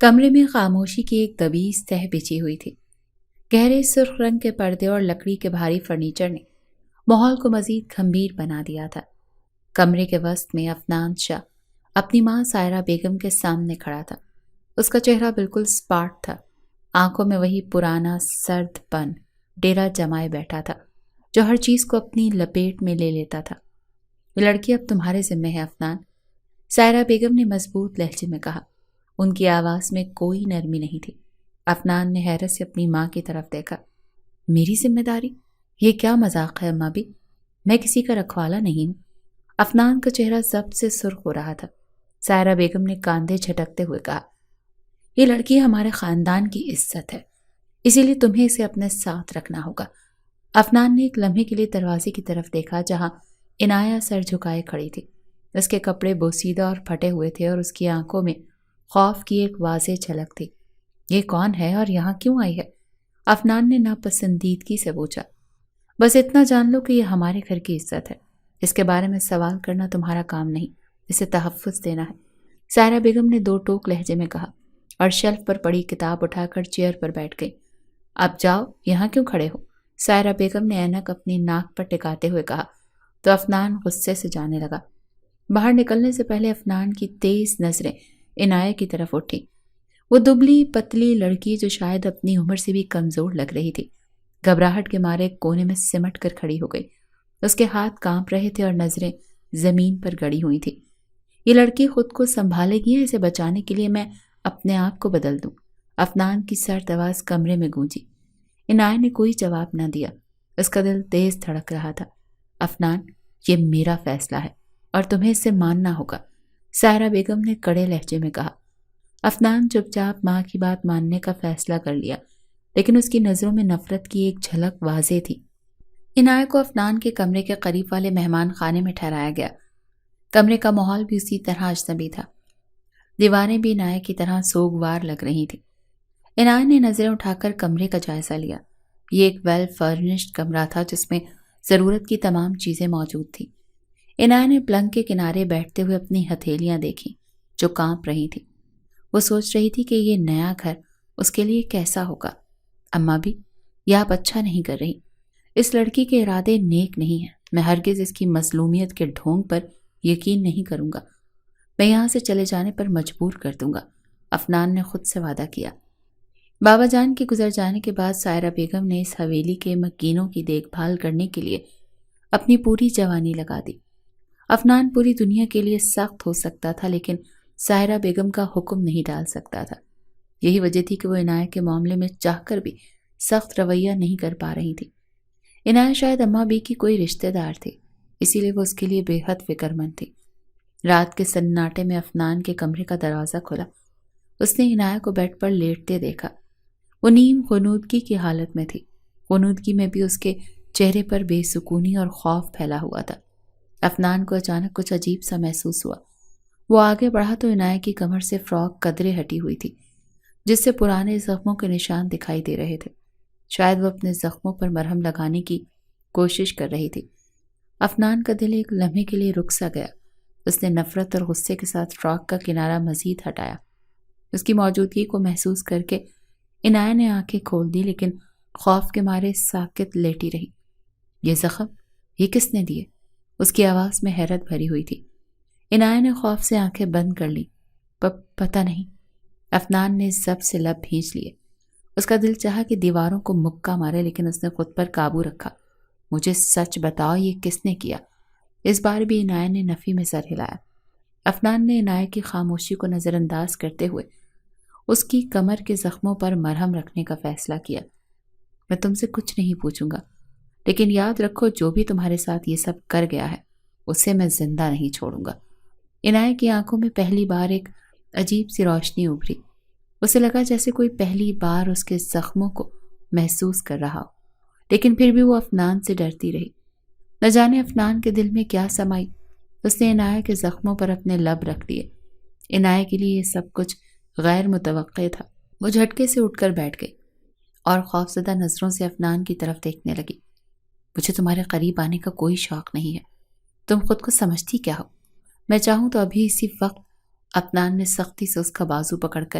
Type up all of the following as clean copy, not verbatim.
کمرے میں خاموشی کی ایک طویل تہ بچھی ہوئی تھی۔ گہرے سرخ رنگ کے پردے اور لکڑی کے بھاری فرنیچر نے ماحول کو مزید گھمبیر بنا دیا تھا۔ کمرے کے وسط میں عفنان شاہ اپنی ماں سائرہ بیگم کے سامنے کھڑا تھا۔ اس کا چہرہ بالکل سپاٹ تھا، آنکھوں میں وہی پرانا سرد پن ڈیرا جمائے بیٹھا تھا جو ہر چیز کو اپنی لپیٹ میں لے لیتا تھا۔ یہ لڑکی اب تمہارے ذمہ ہے عفنان، سائرہ بیگم نے مضبوط لہجے میں کہا۔ ان کی آواز میں کوئی نرمی نہیں تھی۔ عفنان نے حیرت سے اپنی ماں کی طرف دیکھا۔ میری ذمہ داری؟ یہ کیا مذاق ہے اماں بھی؟ میں کسی کا رکھوالا نہیں ہوں۔ عفنان کا چہرہ ضبط سے سرخ ہو رہا تھا۔ سائرہ بیگم نے کاندھے جھٹکتے ہوئے کہا، یہ لڑکی ہمارے خاندان کی عزت ہے، اسی لیے تمہیں اسے اپنے ساتھ رکھنا ہوگا۔ عفنان نے ایک لمحے کے لیے دروازے کی طرف دیکھا جہاں عنایہ سر جھکائے کھڑی تھی۔ اس کے کپڑے بوسیدہ اور پھٹے ہوئے تھے اور اس کی آنکھوں میں خوف کی ایک واضح جھلک تھی۔ یہ کون ہے اور یہاں کیوں آئی ہے؟ عفنان نے ناپسندیدگی سے پوچھا۔ بس اتنا جان لو کہ یہ ہمارے گھر کی عزت ہے، اس کے بارے میں سوال کرنا تمہارا کام نہیں، اسے تحفظ دینا ہے، سائرہ بیگم نے دو ٹوک لہجے میں کہا اور شیلف پر پڑی کتاب اٹھا کر چیئر پر بیٹھ گئی۔ اب جاؤ، یہاں کیوں کھڑے ہو؟ سائرہ بیگم نے اینک اپنی ناک پر ٹکاتے ہوئے کہا تو عفنان غصے سے جانے لگا۔ باہر نکلنے سے پہلے عفنان کی تیز نظریں عنایہ کی طرف اٹھی۔ وہ دبلی پتلی لڑکی جو شاید اپنی عمر سے بھی کمزور لگ رہی تھی، گھبراہٹ کے مارے کونے میں سمٹ کر کھڑی ہو گئی۔ اس کے ہاتھ کانپ رہے تھے اور نظریں زمین پر گڑی ہوئی تھی۔ یہ لڑکی خود کو سنبھالے گی یا اسے بچانے کے لیے میں اپنے آپ کو بدل دوں؟ عفنان کی سرد آواز کمرے میں گونجی۔ عنایہ نے کوئی جواب نہ دیا۔ اس کا دل تیز دھڑک رہا تھا۔ عفنان، یہ میرا فیصلہ ہے اور تمہیں اسے ماننا ہوگا، سائرہ بیگم نے کڑے لہجے میں کہا۔ عفنان چپ چاپ ماں کی بات ماننے کا فیصلہ کر لیا، لیکن اس کی نظروں میں نفرت کی ایک جھلک واضح تھی۔ عنایہ کو عفنان کے کمرے کے قریب والے مہمان خانے میں ٹھہرایا گیا۔ کمرے کا ماحول بھی اسی طرح اجنبی تھا، دیواریں بھی عنایہ کی طرح سوگوار لگ رہی تھیں۔ عنایہ نے نظریں اٹھا کر کمرے کا جائزہ لیا۔ یہ ایک ویل فرنشڈ کمرہ تھا جس میں ضرورت کی تمام چیزیں موجود تھیں۔ عنایہ نے پلنگ کے کنارے بیٹھتے ہوئے اپنی ہتھیلیاں دیکھیں جو کانپ رہی تھیں۔ وہ سوچ رہی تھی کہ یہ نیا گھر اس کے لیے کیسا ہوگا۔ اماں بھی، یہ آپ اچھا نہیں کر رہی، اس لڑکی کے ارادے نیک نہیں ہیں، میں ہرگز اس کی مظلومیت کے ڈھونگ پر یقین نہیں کروں گا، میں یہاں سے چلے جانے پر مجبور کر دوں گا، عفنان نے خود سے وعدہ کیا۔ بابا جان کے گزر جانے کے بعد سائرہ بیگم نے اس حویلی کے مکینوں کی دیکھ بھال کرنے کے لیے اپنی پوری جوانی لگا دی۔ عفنان پوری دنیا کے لیے سخت ہو سکتا تھا لیکن سائرہ بیگم کا حکم نہیں ڈال سکتا تھا۔ یہی وجہ تھی کہ وہ عنایہ کے معاملے میں چاہ کر بھی سخت رویہ نہیں کر پا رہی تھی۔ عنایہ شاید اماں بی کی کوئی رشتہ دار تھی، اسی لیے وہ اس کے لیے بے حد فکر مند تھی۔ رات کے سناٹے میں عفنان کے کمرے کا دروازہ کھلا۔ اس نے عنایہ کو بیڈ پر لیٹتے دیکھا۔ وہ نیم غنودگی کی حالت میں تھی۔ غنودگی میں بھی اس کے چہرے پر بے سکونی اور خوف پھیلا ہوا تھا۔ عفنان کو اچانک کچھ عجیب سا محسوس ہوا۔ وہ آگے بڑھا تو عنایہ کی کمر سے فراک قدرے ہٹی ہوئی تھی جس سے پرانے زخموں کے نشان دکھائی دے رہے تھے۔ شاید وہ اپنے زخموں پر مرہم لگانے کی کوشش کر رہی تھی۔ عفنان کا دل ایک لمحے کے لیے رک سا گیا۔ اس نے نفرت اور غصے کے ساتھ فراک کا کنارہ مزید ہٹایا۔ اس کی موجودگی کو محسوس کر کے عنایہ نے آنکھیں کھول دی لیکن خوف کے مارے ساکت لیٹی رہی۔ یہ زخم، یہ کس نے دیے؟ اس کی آواز میں حیرت بھری ہوئی تھی۔ عنایہ نے خوف سے آنکھیں بند کر لی۔ پتہ نہیں۔ عفنان نے زب سے لب بھینچ لیے۔ اس کا دل چاہا کہ دیواروں کو مکہ مارے لیکن اس نے خود پر قابو رکھا۔ مجھے سچ بتاؤ، یہ کس نے کیا؟ اس بار بھی عنایہ نے نفی میں سر ہلایا۔ عفنان نے عنایہ کی خاموشی کو نظر انداز کرتے ہوئے اس کی کمر کے زخموں پر مرہم رکھنے کا فیصلہ کیا۔ میں تم سے کچھ نہیں پوچھوں گا، لیکن یاد رکھو جو بھی تمہارے ساتھ یہ سب کر گیا ہے اسے میں زندہ نہیں چھوڑوں گا۔ عنایہ کی آنکھوں میں پہلی بار ایک عجیب سی روشنی ابھری۔ اسے لگا جیسے کوئی پہلی بار اس کے زخموں کو محسوس کر رہا ہو، لیکن پھر بھی وہ عفنان سے ڈرتی رہی۔ نہ جانے عفنان کے دل میں کیا سمائی۔ اس نے عنایہ کے زخموں پر اپنے لب رکھ دیے۔ عنایہ کے لیے یہ سب کچھ غیر متوقع تھا۔ وہ جھٹکے سے اٹھ کر بیٹھ گئی اور خوفزدہ نظروں سے عفنان کی طرف دیکھنے لگی۔ مجھے تمہارے قریب آنے کا کوئی شوق نہیں ہے، تم خود کو سمجھتی کیا ہو؟ میں چاہوں تو ابھی اسی وقت، عفنان نے سختی سے اس کا بازو پکڑ کر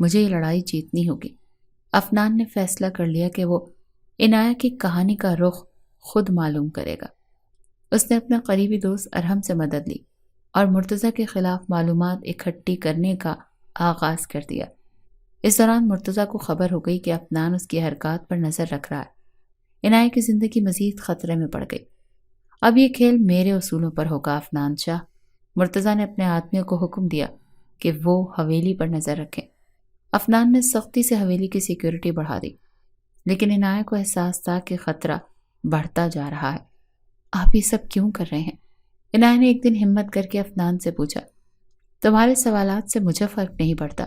مجھے یہ لڑائی جیتنی ہوگی۔ افنان نے فیصلہ کر لیا کہ وہ عنایہ کی کہانی کا رخ خود معلوم کرے گا۔ اس نے اپنے قریبی دوست ارحم سے مدد لی اور مرتضیٰ کے خلاف معلومات اکٹھی کرنے کا آغاز کر دیا۔ اس دوران مرتضیٰ کو خبر ہو گئی کہ افنان اس کی حرکات پر نظر رکھ رہا ہے۔ عنایہ کی زندگی مزید خطرے میں پڑ گئی۔ اب یہ کھیل میرے اصولوں پر ہوگا افنان شاہ۔ مرتضیٰ نے اپنے آدمیوں کو حکم دیا کہ وہ حویلی پر نظر رکھیں۔ افنان نے سختی سے حویلی کی سیکیورٹی بڑھا دی، لیکن عنایہ کو احساس تھا کہ خطرہ بڑھتا جا رہا ہے۔ آپ یہ سب کیوں کر رہے ہیں؟ عنایہ نے ایک دن ہمت کر کے افنان سے پوچھا۔ تمہارے سوالات سے مجھے فرق نہیں پڑتا،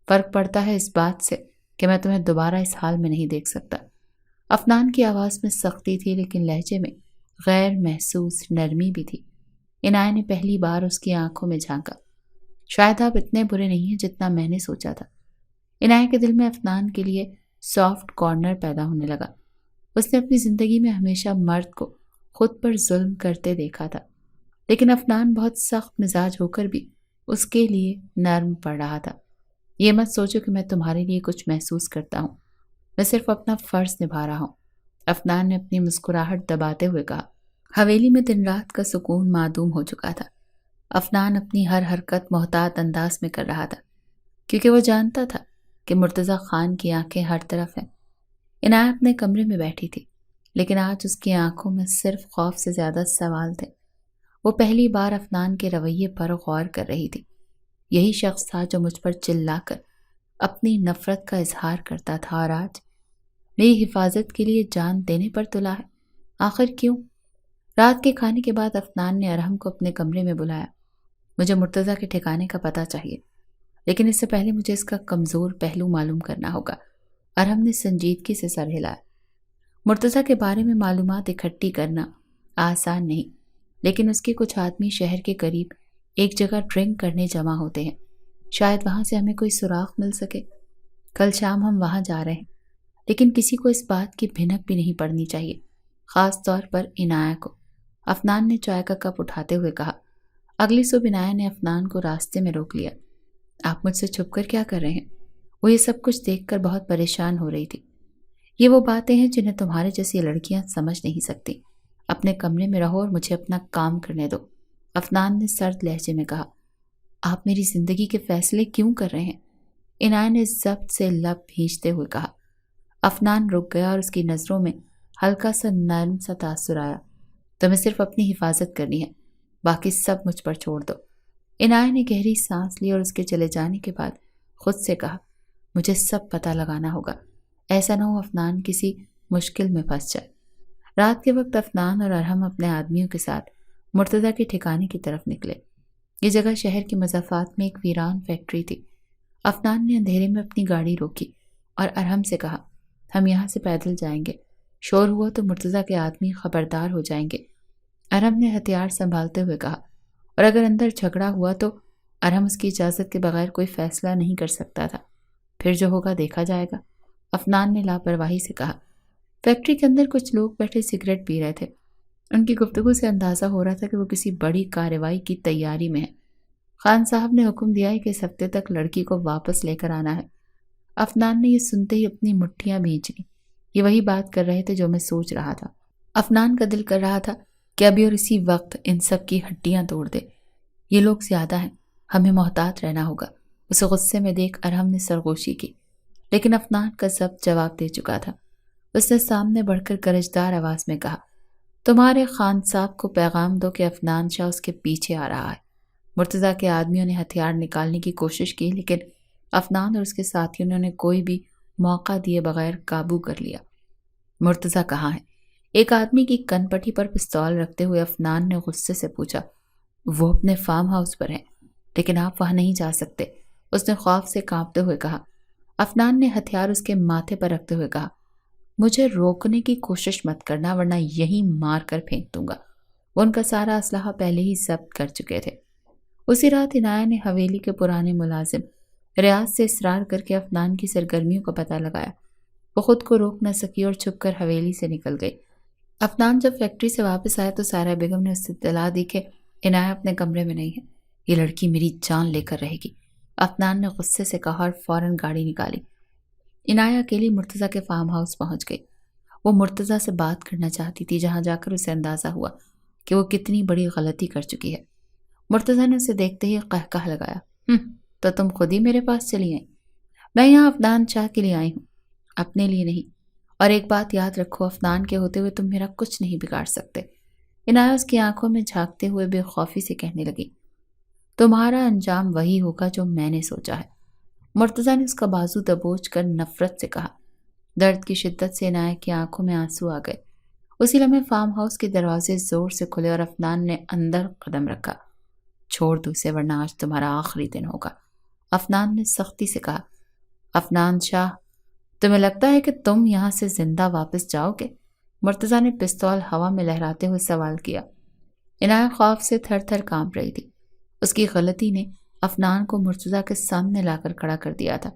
فرق پڑتا ہے اس بات سے کہ میں تمہیں دوبارہ اس حال میں نہیں دیکھ سکتا۔ افنان کی آواز میں سختی تھی، لیکن لہجے میں غیر محسوس نرمی بھی تھی۔ عنایہ نے پہلی بار اس کی آنکھوں میں جھانکا۔ شاید آپ اتنے برے نہیں ہیں جتنا میں نے سوچا تھا۔ عنایہ کے دل میں افنان کے لیے سافٹ کارنر پیدا ہونے لگا۔ اس نے اپنی زندگی میں ہمیشہ مرد کو خود پر ظلم کرتے دیکھا تھا، لیکن افنان بہت سخت مزاج ہو کر بھی اس کے لیے نرم پڑ رہا تھا۔ یہ مت سوچو کہ میں تمہارے لیے کچھ محسوس کرتا ہوں، میں صرف اپنا فرض نبھا رہا ہوں۔ افنان نے اپنی مسکراہٹ دباتے ہوئے کہا۔ حویلی میں دن رات کا سکون معدوم ہو چکا تھا۔ افنان اپنی ہر حرکت محتاط انداز میں کر رہا تھا، کیونکہ وہ جانتا تھا کہ مرتضیٰ خان کی آنکھیں ہر طرف ہیں۔ عنایہ اپنے کمرے میں بیٹھی تھی، لیکن آج اس کی آنکھوں میں صرف خوف سے زیادہ سوال تھے۔ وہ پہلی بار افنان کے رویے پر غور کر رہی تھی۔ یہی شخص تھا جو مجھ پر چلا کر اپنی نفرت کا اظہار کرتا تھا، اور آج میری حفاظت کے لیے جان دینے پر تلا ہے۔ آخر کیوں؟ رات کے کھانے کے بعد افنان نے ارحم کو اپنے کمرے میں بلایا۔ مجھے مرتضیٰ کے ٹھکانے کا پتہ چاہیے، لیکن اس سے پہلے مجھے اس کا کمزور پہلو معلوم کرنا ہوگا۔ ارحم نے سنجیدگی سے سر ہلایا۔ مرتضیٰ کے بارے میں معلومات اکٹھی کرنا آسان نہیں، لیکن اس کے کچھ آدمی شہر کے قریب ایک جگہ ڈرنک کرنے جمع ہوتے ہیں۔ شاید وہاں سے ہمیں کوئی سراغ مل سکے۔ کل شام ہم وہاں جا رہے ہیں، لیکن کسی کو اس بات کی بھنک بھی نہیں پڑنی چاہیے، خاص طور پر عنایہ کو۔ افنان نے چائے کا کپ اٹھاتے ہوئے کہا۔ اگلی صبح عنایہ نے افنان کو راستے میں روک لیا۔ آپ مجھ سے چھپ کر کیا کر رہے ہیں؟ وہ یہ سب کچھ دیکھ کر بہت پریشان ہو رہی تھی۔ یہ وہ باتیں ہیں جنہیں تمہارے جیسی لڑکیاں سمجھ نہیں سکتی۔ اپنے کمرے میں رہو اور مجھے اپنا کام کرنے دو، افنان نے سرد لہجے میں کہا۔ آپ میری زندگی کے فیصلے کیوں کر رہے ہیں؟ عنایہ نے ضبط سے لب بھینچتے ہوئے کہا۔ افنان رک گیا اور اس کی نظروں میں ہلکا سا نرم سا تاثر آیا۔ تمہیں صرف اپنی حفاظت کرنی ہے، باقی سب مجھ پر چھوڑ دو۔ عنایہ نے گہری سانس لی اور اس کے چلے جانے کے بعد خود سے کہا، مجھے سب پتہ لگانا ہوگا، ایسا نہ ہو افنان کسی مشکل میں پھنس جائے۔ رات کے وقت افنان اور ارحم اپنے آدمیوں کے ساتھ مرتضیٰ کے ٹھکانے کی طرف نکلے۔ یہ جگہ شہر کے مضافات میں ایک ویران فیکٹری تھی۔ افنان نے اندھیرے میں اپنی گاڑی روکی اور ارحم سے کہا، ہم یہاں سے پیدل جائیں گے، شور ہوا تو مرتضیٰ کے آدمی خبردار ہو جائیں گے۔ ارحم نے ہتھیار سنبھالتے ہوئے کہا، اور اگر اندر جھگڑا ہوا تو ارحم اس کی اجازت کے بغیر کوئی فیصلہ نہیں کر سکتا تھا، پھر جو ہوگا دیکھا جائے گا، افنان نے لاپرواہی سے کہا۔ فیکٹری کے اندر کچھ لوگ بیٹھے سگریٹ پی رہے تھے۔ ان کی گفتگو سے اندازہ ہو رہا تھا کہ وہ کسی بڑی کارروائی کی تیاری میں ہے۔ خان صاحب نے حکم دیا ہے کہ اس ہفتے تک لڑکی کو واپس لے کر آنا ہے۔ افنان نے یہ سنتے ہی اپنی مٹھیاں بھینچ لی۔ یہ وہی بات کر رہے تھے جو میں سوچ رہا تھا۔ افنان کا دل کر رہا تھا کہ ابھی اور اسی وقت ان سب کی ہڈیاں توڑ دے۔ یہ لوگ زیادہ ہیں، ہمیں محتاط رہنا ہوگا۔ اسے غصے میں دیکھ ارحم نے سرگوشی کی، لیکن افنان کا ضبط جواب دے چکا تھا۔ اس نے سامنے بڑھ کر گرجدار آواز میں کہا، تمہارے خان صاحب کو پیغام دو کہ افنان شاہ اس کے پیچھے آ رہا ہے۔ مرتضیٰ کے آدمیوں نے ہتھیار نکالنے کی کوشش کی، لیکن افنان اور اس کے ساتھیوں نے انہیں کوئی بھی موقع دیے بغیر قابو کر لیا۔ مرتضیٰ کہاں ہے؟ ایک آدمی کی کن پٹی پر پستول رکھتے ہوئے افنان نے غصے سے پوچھا۔ وہ اپنے فارم ہاؤس پر ہیں، لیکن آپ وہاں نہیں جا سکتے، اس نے خوف سے کانپتے ہوئے کہا۔ افنان نے ہتھیار اس کے ماتھے پر رکھتے ہوئے کہا، مجھے روکنے کی کوشش مت کرنا ورنہ یہی مار کر پھینک دوں گا۔ وہ ان کا سارا اسلحہ پہلے ہی ضبط کر چکے تھے۔ اسی رات عنایہ نے حویلی کے پرانے ملازم ریاض سے اصرار کر کے افنان کی سرگرمیوں کا پتہ لگایا۔ وہ خود کو روک نہ سکی اور چھپ کر حویلی سے نکل گئی۔ افنان جب فیکٹری سے واپس آیا تو سارا بیگم نے اس سے اطلاع دی کہ عنایہ اپنے کمرے میں نہیں ہے۔ یہ لڑکی میری جان لے کر رہے گی، افنان نے غصے سے کہا اور فوراً گاڑی نکالی۔ عنایہ اکیلی مرتضیٰ کے فارم ہاؤس پہنچ گئی۔ وہ مرتضیٰ سے بات کرنا چاہتی تھی، جہاں جا کر اسے اندازہ ہوا کہ وہ کتنی بڑی غلطی کر چکی ہے۔ مرتضیٰ نے اسے دیکھتے ہی قہقہ لگایا، تو تم خود ہی میرے پاس چلی آئیں؟ میں یہاں افنان شاہ کے لیے آئی ہوں، اپنے لیے نہیں۔ اور ایک بات یاد رکھو، افنان کے ہوتے ہوئے تم میرا کچھ نہیں بگاڑ سکتے۔ عنایہ اس کی آنکھوں میں جھانکتے ہوئے بے خوفی سے کہنے لگی، تمہارا انجام وہی ہوگا جو میں نے سوچا ہے۔ مرتضیٰ نے اس کا بازو دبوچ کر نفرت سے کہا۔ درد کی شدت سے عنایہ کی آنکھوں میں آنسو آ گئے۔ اسی لمحے فارم ہاؤس کے دروازے زور سے کھلے اور افنان نے اندر قدم رکھا۔ چھوڑ دو اسے ورنہ آج تمہارا آخری دن ہوگا، افنان نے سختی سے کہا۔ افنان شاہ، تمہیں لگتا ہے کہ تم یہاں سے زندہ واپس جاؤ گے؟ مرتضیٰ نے پستول ہوا میں لہراتے ہوئے سوال کیا۔ عنایہ خوف سے تھر تھر کانپ رہی تھی۔ اس کی غلطی نے افنان کو مرتضیٰ کے سامنے لا کر کھڑا کر دیا تھا۔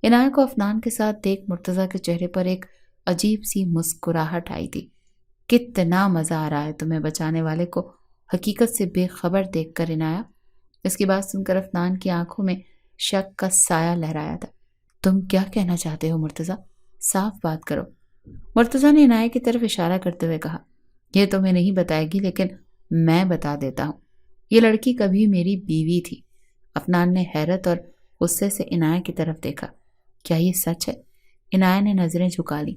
عنایہ کو افنان کے ساتھ دیکھ مرتضیٰ کے چہرے پر ایک عجیب سی مسکراہٹ آئی تھی۔ کتنا مزہ آ رہا ہے تمہیں بچانے والے کو حقیقت سے بے خبر دیکھ کر عنایہ۔ اس کی بات سن کر افنان کی آنکھوں میں شک کا سایہ لہرایا تھا۔ تم کیا کہنا چاہتے ہو مرتضیٰ؟ صاف بات کرو۔ مرتضیٰ نے عنایہ کی طرف اشارہ کرتے ہوئے کہا، یہ تمہیں نہیں بتائے گی لیکن میں بتا دیتا ہوں، یہ لڑکی کبھی میری بیوی تھی۔ افنان نے حیرت اور غصے سے عنایہ کی طرف دیکھا۔ کیا یہ سچ ہے؟ عنایہ نے نظریں جھکا لی۔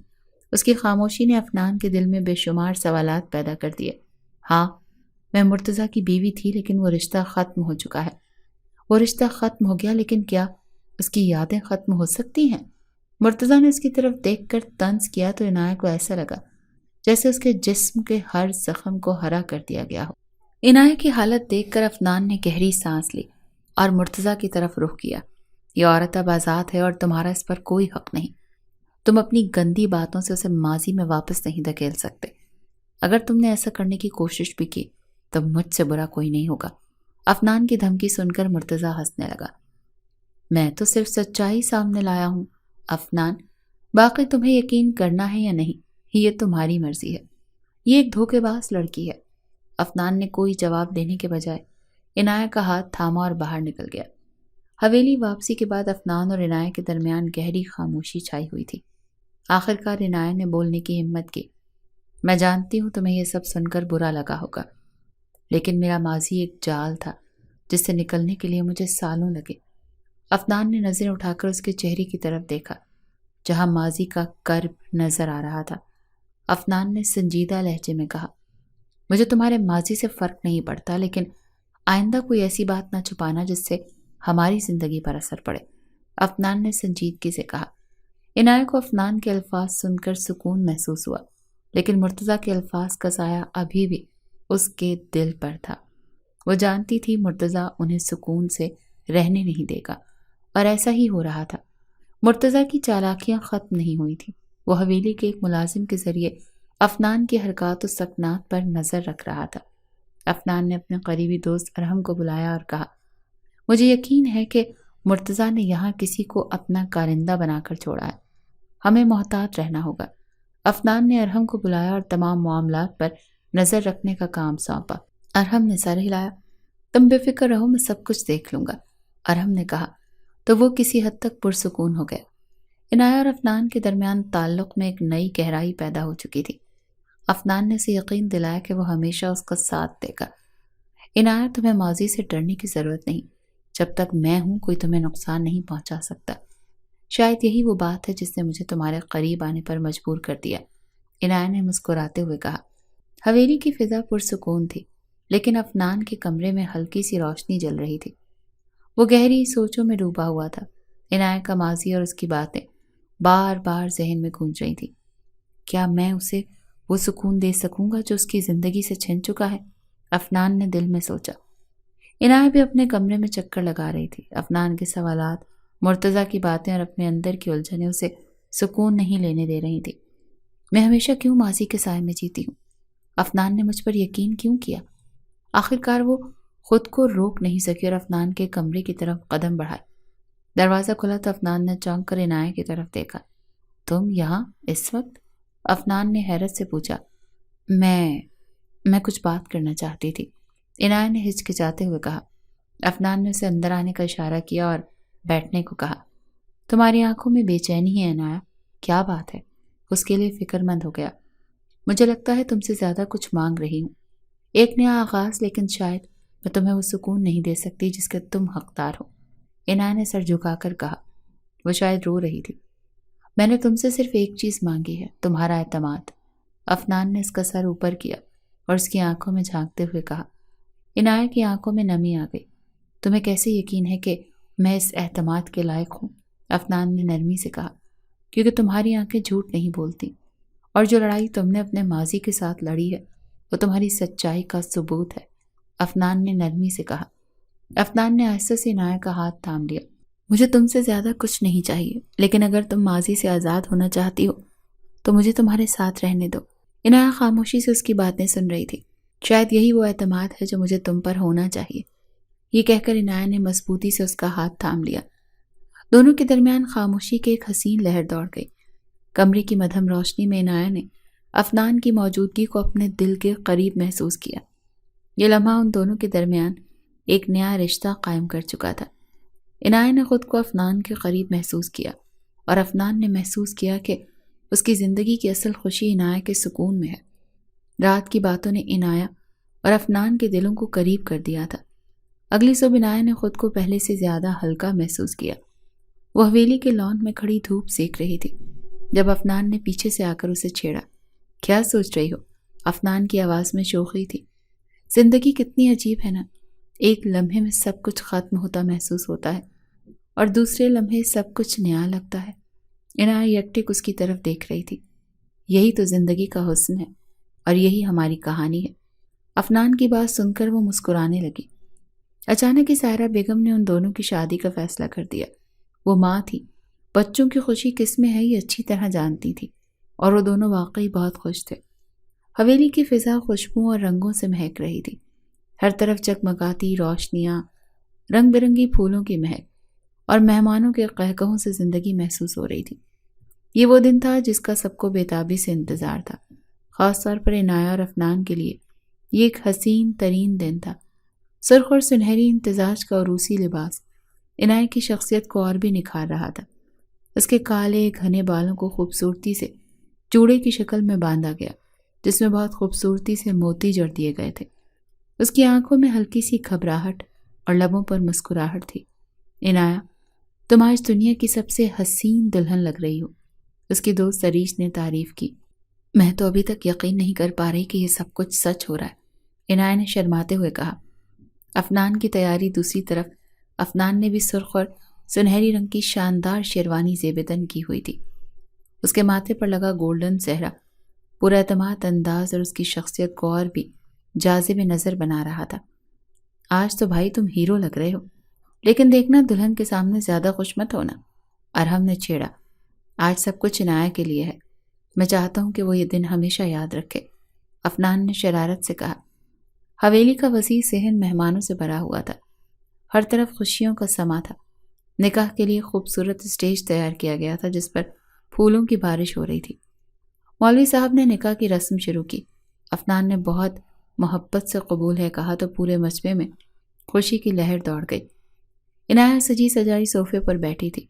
اس کی خاموشی نے افنان کے دل میں بے شمار سوالات پیدا کر دیے۔ ہاں، میں مرتضیٰ کی بیوی تھی لیکن وہ رشتہ ختم ہو چکا ہے۔ وہ رشتہ ختم ہو گیا لیکن کیا اس کی یادیں ختم ہو سکتی ہیں؟ مرتضیٰ نے اس کی طرف دیکھ کر طنز کیا تو عنایہ کو ایسا لگا جیسے اس کے جسم کے ہر زخم کو ہرا کر دیا گیا ہو۔ عنایہ کی حالت دیکھ کر افنان نے گہری سانس لی اور مرتضیٰ کی طرف رخ کیا۔ یہ عورت اب آزاد ہے اور تمہارا اس پر کوئی حق نہیں۔ تم اپنی گندی باتوں سے اسے ماضی میں واپس نہیں دھکیل سکتے۔ اگر تم نے ایسا کرنے کی کوشش بھی کی تو مجھ سے برا کوئی نہیں ہوگا۔ افنان کی دھمکی سن کر مرتضیٰ ہنسنے لگا۔ میں تو صرف سچائی سامنے لایا ہوں افنان، باقی تمہیں یقین کرنا ہے یا نہیں یہ تمہاری مرضی ہے۔ یہ ایک دھوکے باز لڑکی ہے۔ افنان نے کوئی جواب دینے کے بجائے عنایہ کا ہاتھ تھاما اور باہر نکل گیا۔ حویلی واپسی کے بعد افنان اور عنایہ کے درمیان گہری خاموشی چھائی ہوئی تھی۔ آخرکار عنایہ نے بولنے کی ہمت کی۔ میں جانتی ہوں تمہیں یہ سب سن کر برا لگا ہوگا، لیکن میرا ماضی ایک جال تھا جس سے نکلنے کے لیے مجھے سالوں لگے۔ افنان نے نظریں اٹھا کر اس کے چہرے کی طرف دیکھا جہاں ماضی کا کرب نظر آ رہا تھا۔ افنان نے سنجیدہ لہجے میں کہا، مجھے تمہارے ماضی سے فرق نہیں پڑتا، لیکن آئندہ کوئی ایسی بات نہ چھپانا جس سے ہماری زندگی پر اثر پڑے۔ افنان نے سنجیدگی سے کہا۔ عنایہ کو افنان کے الفاظ سن کر سکون محسوس ہوا، لیکن مرتضیٰ کے الفاظ کا سایہ ابھی بھی اس کے دل پر تھا۔ وہ جانتی تھی مرتضیٰ انہیں سکون سے رہنے نہیں دے گا، اور ایسا ہی ہو رہا تھا۔ مرتضیٰ کی چالاکیاں ختم نہیں ہوئی تھیں۔ وہ حویلی کے ایک ملازم کے ذریعے افنان کی حرکات و سکنات پر نظر رکھ رہا تھا۔ افنان نے اپنے قریبی دوست ارحم کو بلایا اور کہا، مجھے یقین ہے کہ مرتضیٰ نے یہاں کسی کو اپنا کارندہ بنا کر چھوڑا ہے، ہمیں محتاط رہنا ہوگا۔ افنان نے ارحم کو بلایا اور تمام معاملات پر نظر رکھنے کا کام سونپا۔ ارحم نے سر ہلایا۔ تم بے فکر رہو، میں سب کچھ دیکھ لوں گا، ارحم نے کہا تو وہ کسی حد تک پرسکون ہو گیا۔ عنایہ اور افنان کے درمیان تعلق میں ایک نئی گہرائی پیدا ہو چکی تھی۔ افنان نے اسے یقین دلایا کہ وہ ہمیشہ اس کا ساتھ دے گا۔ عنایہ، تمہیں ماضی سے ڈرنے کی ضرورت نہیں، جب تک میں ہوں کوئی تمہیں نقصان نہیں پہنچا سکتا۔ شاید یہی وہ بات ہے جس نے مجھے تمہارے قریب آنے پر مجبور کر دیا، عنایہ نے مسکراتے ہوئے کہا۔ حویلی کی فضا پرسکون تھی، لیکن افنان کے کمرے میں ہلکی سی روشنی جل رہی تھی۔ وہ گہری سوچوں میں ڈوبا ہوا تھا۔ عنایہ کا ماضی اور اس کی باتیں بار بار ذہن میں گونج رہی تھی۔ کیا میں اسے وہ سکون دے سکوں گا جو اس کی زندگی سے چھن چکا ہے؟ افنان نے دل میں سوچا۔ عنایہ بھی اپنے کمرے میں چکر لگا رہی تھی۔ افنان کے سوالات، مرتضیٰ کی باتیں اور اپنے اندر کی الجھنیں اسے سکون نہیں لینے دے رہی تھی۔ میں ہمیشہ کیوں ماضی کے سائے میں جیتی ہوں؟ افنان نے مجھ پر یقین کیوں کیا؟ آخرکار وہ خود کو روک نہیں سکی اور افنان کے کمرے کی طرف قدم بڑھائے۔ دروازہ کھلا تو افنان نے چونک کر عنایہ کی طرف دیکھا۔ تم یہاں اس وقت؟ افنان نے حیرت سے پوچھا۔ میں کچھ بات کرنا چاہتی تھی، عنایہ نے ہچکچاتے ہوئے کہا۔ افنان نے اسے اندر آنے کا اشارہ کیا اور بیٹھنے کو کہا۔ تمہاری آنکھوں میں بے چینی ہے عنایہ، کیا بات ہے؟ اس کے لیے فکر مند ہو گیا۔ مجھے لگتا ہے تم سے زیادہ کچھ مانگ رہی ہوں، ایک نیا آغاز، لیکن شاید میں تمہیں وہ سکون نہیں دے سکتی جس کے تم حقدار ہو۔ عنایہ نے سر جھکا کر کہا۔ وہ شاید رو رہی تھی۔ میں نے تم سے صرف ایک چیز مانگی ہے، تمہارا اعتماد۔ افنان نے اس کا سر اوپر کیا اور اس کی آنکھوں میں جھانکتے ہوئے کہا۔ عنایہ کی آنکھوں میں نمی آ گئی۔ تمہیں کیسے یقین ہے کہ میں اس اعتماد کے لائق ہوں؟ افنان نے نرمی سے کہا۔ کیونکہ تمہاری آنکھیں جھوٹ نہیں بولتی، اور جو لڑائی تم نے اپنے ماضی کے ساتھ لڑی ہے وہ تمہاری سچائی کا ثبوت ہے، افنان نے نرمی سے کہا۔ افنان نے آہستہ سے عنایہ کا ہاتھ تھام لیا۔ مجھے تم سے زیادہ کچھ نہیں چاہیے، لیکن اگر تم ماضی سے آزاد ہونا چاہتی ہو تو مجھے تمہارے ساتھ رہنے دو۔ عنایہ خاموشی سے اس کی باتیں سن رہی تھی۔ شاید یہی وہ اعتماد ہے جو مجھے تم پر ہونا چاہیے، یہ کہہ کر عنایہ نے مضبوطی سے اس کا ہاتھ تھام لیا۔ دونوں کے درمیان خاموشی کے ایک حسین لہر دوڑ گئی۔ کمرے کی مدھم روشنی میں عنایہ نے افنان کی موجودگی کو اپنے دل کے قریب محسوس کیا۔ یہ لمحہ ان دونوں کے درمیان ایک نیا رشتہ قائم کر چکا تھا۔ عنایہ نے خود کو افنان کے قریب محسوس کیا، اور افنان نے محسوس کیا کہ اس کی زندگی کی اصل خوشی عنایہ کے سکون میں ہے۔ رات کی باتوں نے عنایہ اور افنان کے دلوں کو قریب کر دیا تھا۔ اگلی صبح عنایہ نے خود کو پہلے سے زیادہ ہلکا محسوس کیا۔ وہ حویلی کے لان میں کھڑی دھوپ سیک رہی تھی جب افنان نے پیچھے سے آ کر اسے چھیڑا۔ کیا سوچ رہی ہو؟ افنان کی آواز میں شوخی تھی۔ زندگی کتنی عجیب ہے نا، ایک لمحے میں سب کچھ ختم ہوتا محسوس ہوتا ہے اور دوسرے لمحے سب کچھ نیا لگتا ہے۔ عنایہ یکٹک اس کی طرف دیکھ رہی تھی۔ یہی تو زندگی کا حسن ہے اور یہی ہماری کہانی ہے۔ افنان کی بات سن کر وہ مسکرانے لگی۔ اچانک ہی سائرہ بیگم نے ان دونوں کی شادی کا فیصلہ کر دیا۔ وہ ماں تھی، بچوں کی خوشی کس میں ہے یہ اچھی طرح جانتی تھی، اور وہ دونوں واقعی بہت خوش تھے۔ حویلی کی فضا خوشبو اور رنگوں سے مہک رہی تھی۔ ہر طرف جگمگاتی روشنیاں، رنگ برنگی پھولوں کی مہک اور مہمانوں کے قہقہوں سے زندگی محسوس ہو رہی تھی۔ یہ وہ دن تھا جس کا سب کو بےتابی سے انتظار تھا، خاص طور پر عنایہ اور افنان کے لیے یہ ایک حسین ترین دن تھا۔ سرخ اور سنہری امتزاج کا عروسی لباس عنایہ کی شخصیت کو اور بھی نکھار رہا تھا۔ اس کے کالے گھنے بالوں کو خوبصورتی سے چوڑے کی شکل میں باندھا گیا، جس میں بہت خوبصورتی سے موتی جڑ دیے گئے تھے۔ اس کی آنکھوں میں ہلکی سی گھبراہٹ اور لبوں پر مسکراہٹ تھی۔ عنایہ، تم آج دنیا کی سب سے حسین دلہن لگ رہی ہو، اس کی دوست عریش نے تعریف کی۔ میں تو ابھی تک یقین نہیں کر پا رہی کہ یہ سب کچھ سچ ہو رہا ہے، عنایہ نے شرماتے ہوئے کہا۔ افنان کی تیاری دوسری طرف، افنان نے بھی سرخ اور سنہری رنگ کی شاندار شیروانی زیبتن کی ہوئی تھی۔ اس کے ماتھے پر لگا گولڈن صحرا پورا اعتماد انداز اور اس کی شخصیت کو اور بھی جاذب نظر بنا رہا تھا۔ آج تو بھائی تم ہیرو لگ رہے ہو، لیکن دیکھنا دلہن کے سامنے زیادہ خوش مت ہونا، ارحم نے چھیڑا۔ آج سب کچھ عنایہ کے لیے ہے، میں چاہتا ہوں کہ وہ یہ دن ہمیشہ یاد رکھے، افنان نے شرارت سے کہا۔ حویلی کا وسیع صحن مہمانوں سے بھرا ہوا تھا، ہر طرف خوشیوں کا سما تھا۔ نکاح کے لیے خوبصورت اسٹیج تیار کیا گیا تھا جس پر پھولوں کی بارش ہو رہی تھی۔ مولوی صاحب نے نکاح کی رسم شروع کی۔ افنان نے بہت محبت سے قبول ہے کہا تو پورے مجمع میں خوشی کی لہر دوڑ گئی۔ عنایہ سجی سجائی صوفے پر بیٹھی تھی۔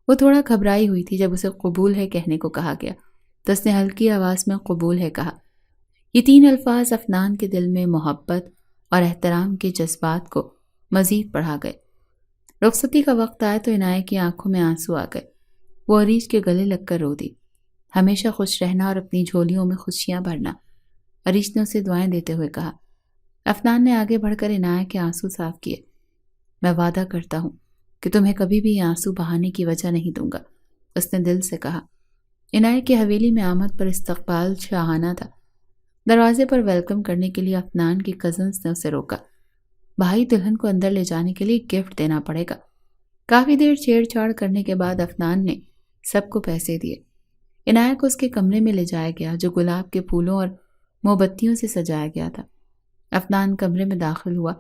وہ تھوڑا گھبرائی ہوئی تھی جب اسے قبول ہے کہنے کو کہا گیا تو اس نے ہلکی آواز میں قبول ہے کہا۔ یہ تین الفاظ افنان کے دل میں محبت اور احترام کے جذبات کو مزید بڑھا گئے۔ رخصتی کا وقت آیا تو عنایہ کی آنکھوں میں آنسو آ گئے۔ وہ عریش کے گلے لگ کر رو دی۔ ہمیشہ خوش رہنا اور اپنی جھولیوں میں خوشیاں بھرنا، عریش نے اسے دعائیں دیتے ہوئے کہا۔ افنان نے آگے بڑھ کر عنایہ کے آنسو صاف کیے۔ میں وعدہ کرتا ہوں کہ تمہیں کبھی بھی یہ آنسو بہانے کی وجہ نہیں دوں گا، اس نے دل سے کہا۔ عنایہ کی حویلی میں آمد پر استقبال شاہانہ تھا۔ دروازے پر ویلکم کرنے کے لیے افنان کی کزنز نے اسے روکا۔ بھائی، دلہن کو اندر لے جانے کے لیے گفٹ دینا پڑے گا۔ کافی دیر چھیڑ چھاڑ کرنے کے بعد افنان نے سب کو پیسے دیے۔ عنایہ کو اس کے کمرے میں لے جایا گیا جو گلاب کے پھولوں اور موم بتیوں سے سجایا گیا تھا۔ افنان کمرے میں داخل ہوا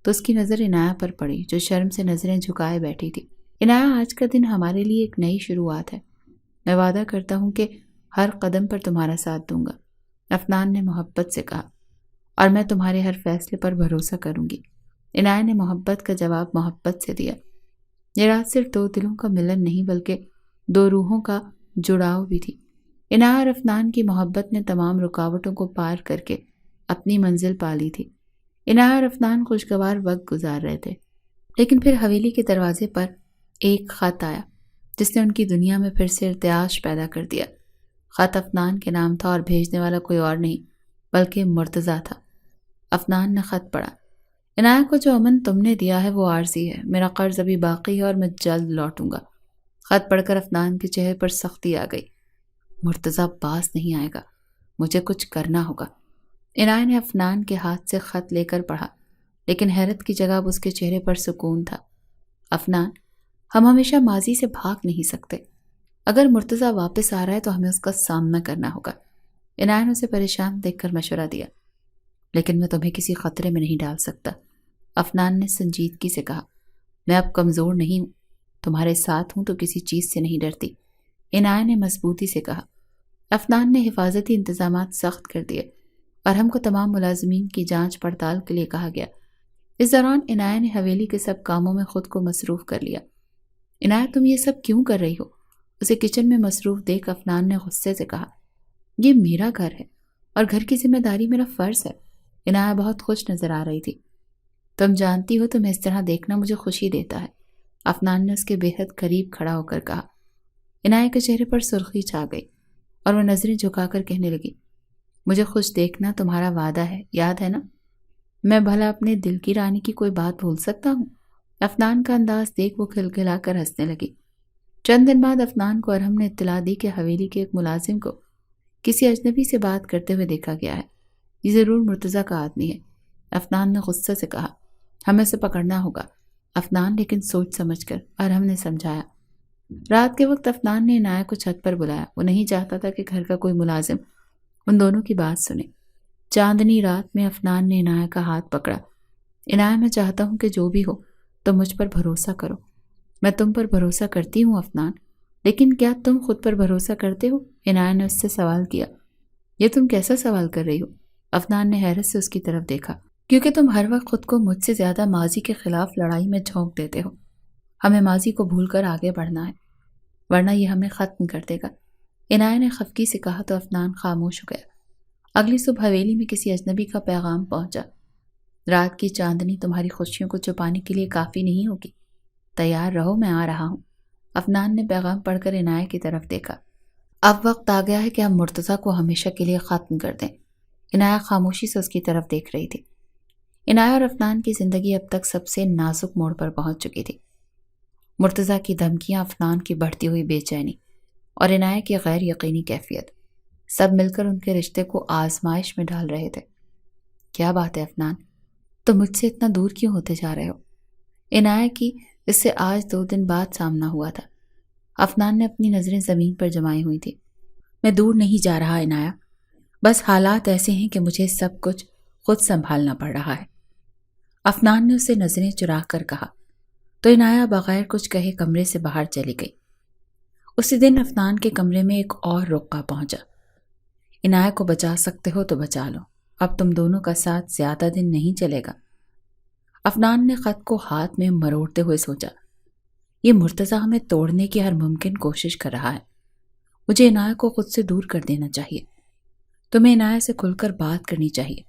تو اس کی نظر عنایہ پر پڑی جو شرم سے نظریں جھکائے بیٹھی تھی۔ عنایہ، آج کا دن ہمارے لیے ایک نئی شروعات ہے، میں وعدہ کرتا ہوں کہ ہر قدم پر تمہارا ساتھ دوں گا، افنان نے محبت سے کہا، اور میں تمہارے ہر فیصلے پر بھروسہ کروں گی۔ عنایہ نے محبت کا جواب محبت سے دیا۔ یہ رات صرف دو دلوں کا ملن نہیں بلکہ دو روحوں کا جڑاؤ بھی تھی۔ عنایہ اور افنان کی محبت نے تمام رکاوٹوں کو پار کر کے اپنی منزل پا لی تھی۔ عنایہ اور افنان خوشگوار وقت گزار رہے تھے، لیکن پھر حویلی کے دروازے پر ایک خط آیا جس نے ان کی دنیا میں پھر سے ارتعاش پیدا کر دیا۔ خط افنان کے نام تھا اور بھیجنے والا کوئی اور نہیں بلکہ مرتضیٰ تھا۔ افنان نے خط پڑھا۔ عنایہ کو جو امن تم نے دیا ہے وہ عارضی ہے، میرا قرض ابھی باقی ہے اور میں جلد لوٹوں گا۔ خط پڑھ کر افنان کے چہرے پر سختی آ گئی۔ مرتضیٰ باز نہیں آئے گا، مجھے کچھ کرنا ہوگا۔ عنایہ نے افنان کے ہاتھ سے خط لے کر پڑھا، لیکن حیرت کی جگہ اب اس کے چہرے پر سکون تھا۔ افنان، ہم ہمیشہ ماضی سے بھاگ نہیں سکتے۔ اگر مرتضیٰ واپس آ رہا ہے تو ہمیں اس کا سامنا کرنا ہوگا۔ عنایہ نے اسے پریشان دیکھ کر مشورہ دیا۔ لیکن میں تمہیں کسی خطرے میں نہیں ڈال سکتا، افنان نے سنجیدگی سے کہا۔ میں اب کمزور نہیں ہوں، تمہارے ساتھ ہوں تو کسی چیز سے نہیں ڈرتی، عنایہ نے مضبوطی سے کہا۔ افنان نے حفاظتی انتظامات سخت کر دیے اور ہم کو تمام ملازمین کی جانچ پڑتال کے لیے کہا گیا۔ اس دوران عنایہ نے حویلی کے سب کاموں میں خود کو مصروف کر لیا۔ عنایہ، تم یہ سب کیوں کر رہی ہو؟ اسے کچن میں مصروف دیکھ افنان نے غصے سے کہا۔ یہ میرا گھر ہے اور گھر کی ذمہ داری میرا فرض ہے۔ عنایہ بہت خوش نظر آ رہی تھی۔ تم جانتی ہو تمہیں اس طرح دیکھنا مجھے خوشی دیتا ہے، افنان نے اس کے بے حد قریب کھڑا ہو کر کہا۔ عنایہ کے چہرے پر سرخی چھا گئی اور وہ نظریں جھکا کر کہنے لگی، مجھے خوش دیکھنا تمہارا وعدہ ہے، یاد ہے نا؟ میں بھلا اپنے دل کی رانی کی کوئی بات بھول سکتا ہوں؟ افنان کا انداز دیکھ وہ کھلکھلا کر ہنسنے لگی۔ چند دن بعد افنان کو ارحم نے اطلاع دی کہ حویلی کے ایک ملازم کو کسی اجنبی سے بات کرتے ہوئے دیکھا گیا ہے۔ یہ ضرور مرتضیٰ کا آدمی ہے، افنان نے غصے سے کہا۔ ہمیں اسے پکڑنا ہوگا، افنان، لیکن سوچ سمجھ کر، ارحم نے سمجھایا۔ رات کے وقت افنان نے عنایہ کو چھت پر بلایا۔ وہ نہیں چاہتا تھا کہ گھر کا کوئی ملازم ان دونوں کی بات سنے۔ چاندنی رات میں افنان نے عنایہ کا ہاتھ پکڑا۔ عنایہ، میں چاہتا ہوں کہ جو بھی ہو تم مجھ پر بھروسہ کرو۔ میں تم پر بھروسہ کرتی ہوں افنان، لیکن کیا تم خود پر بھروسہ کرتے ہو؟ عنایہ نے اس سے سوال کیا۔ یہ تم کیسا سوال کر رہی ہو؟ افنان نے حیرت سے اس کی طرف دیکھا۔ کیونکہ تم ہر وقت خود کو مجھ سے زیادہ ماضی کے خلاف لڑائی میں جھونک دیتے ہو۔ ہمیں ماضی کو بھول کر آگے بڑھنا ہے، ورنہ یہ ہمیں ختم کر دے گا، عنایہ نے خفگی سے کہا تو افنان خاموش ہو گیا۔ اگلی صبح حویلی میں کسی اجنبی کا پیغام پہنچا۔ رات کی چاندنی تمہاری خوشیوں کو چھپانے کے لیے کافی نہیں ہوگی، تیار رہو، میں آ رہا ہوں۔ افنان نے پیغام پڑھ کر عنایہ کی طرف دیکھا۔ اب وقت آ گیا ہے کہ ہم مرتضیٰ کو ہمیشہ کے لیے ختم کر دیں۔ عنایہ خاموشی سے اس کی طرف دیکھ رہی تھی۔ عنایہ اور افنان کی زندگی اب تک سب سے نازک موڑ پر پہنچ چکی تھی۔ مرتضیٰ کی دھمکیاں، افنان کی بڑھتی ہوئی بے چینی اور عنایہ کی غیر یقینی کیفیت، سب مل کر ان کے رشتے کو آزمائش میں ڈال رہے تھے۔ کیا بات ہے افنان، تم مجھ سے اتنا دور کیوں ہوتے جا رہے ہو؟ عنایہ کی اس سے آج 2 دن بعد سامنا ہوا تھا۔ افنان نے اپنی نظریں زمین پر جمائی ہوئی تھی۔ میں دور نہیں جا رہا عنایہ، بس حالات ایسے ہیں کہ مجھے سب کچھ خود سنبھالنا پڑ رہا ہے، افنان نے اسے نظریں چرا کر کہا۔ تو عنایہ بغیر کچھ کہے کمرے سے باہر چلی گئی۔ اسی دن افنان کے کمرے میں ایک اور رقہ پہنچا۔ عنایہ کو بچا سکتے ہو تو بچا لو، اب تم دونوں کا ساتھ زیادہ دن نہیں چلے گا۔ افنان نے خط کو ہاتھ میں مروڑتے ہوئے سوچا، یہ مرتضیٰ ہمیں توڑنے کی ہر ممکن کوشش کر رہا ہے، مجھے عنایہ کو خود سے دور کر دینا چاہیے۔ تمہیں عنایہ سے کھل کر بات کرنی چاہیے،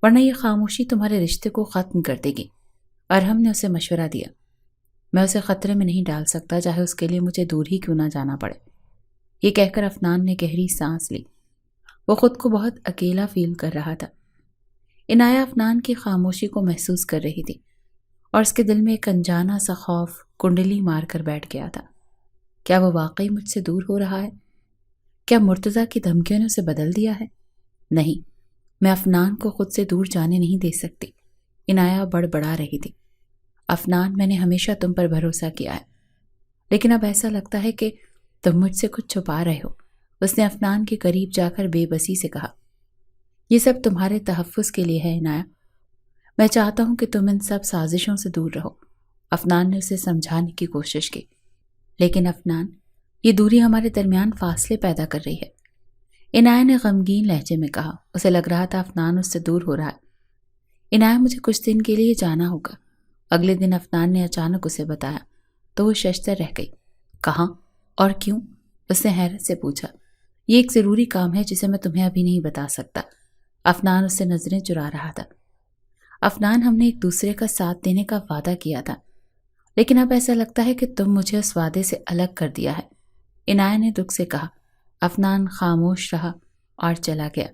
ورنہ یہ خاموشی تمہارے رشتے کو ختم کر دے گی، ارحم نے اسے مشورہ دیا۔ میں اسے خطرے میں نہیں ڈال سکتا، چاہے اس کے لیے مجھے دور ہی کیوں نہ جانا پڑے۔ یہ کہہ کر افنان نے گہری سانس لی۔ وہ خود کو بہت اکیلا فیل کر رہا تھا۔ عنایہ افنان کی خاموشی کو محسوس کر رہی تھی اور اس کے دل میں ایک انجانا سا خوف کنڈلی مار کر بیٹھ گیا تھا۔ کیا وہ واقعی مجھ سے دور ہو رہا ہے؟ کیا مرتضیٰ کی دھمکیوں نے اسے بدل دیا ہے؟ نہیں، میں افنان کو خود سے دور جانے نہیں دے سکتی، عنایہ بڑبڑا رہی تھی۔ افنان، میں نے ہمیشہ تم پر بھروسہ کیا ہے، لیکن اب ایسا لگتا ہے کہ تم مجھ سے کچھ چھپا رہے ہو، اس نے افنان کے قریب جا کر بے بسی سے کہا۔ یہ سب تمہارے تحفظ کے لیے ہے عنایہ، میں چاہتا ہوں کہ تم ان سب سازشوں سے دور رہو، افنان نے اسے سمجھانے کی کوشش کی۔ لیکن افنان، یہ دوری ہمارے درمیان فاصلے پیدا کر رہی ہے، عنایہ نے غمگین لہجے میں کہا۔ اسے لگ رہا تھا افنان اس سے دور ہو رہا ہے۔ عنایہ مجھے کچھ دن کے لیے جانا ہوگا۔ اگلے دن افنان نے اچانک اسے بتایا تو وہ ششدر رہ گئی۔ کہاں اور کیوں؟ اس نے حیرت سے پوچھا۔ یہ ایک ضروری کام ہے جسے میں تمہیں ابھی نہیں بتا سکتا۔ افنان اس سے نظریں چرا رہا تھا۔ افنان، ہم نے ایک دوسرے کا ساتھ دینے کا وعدہ کیا تھا، لیکن اب ایسا لگتا ہے کہ تم مجھے اس وعدے سے الگ کر دیا ہے، عنایہ نے دکھ سے کہا۔ افنان خاموش رہا اور چلا گیا۔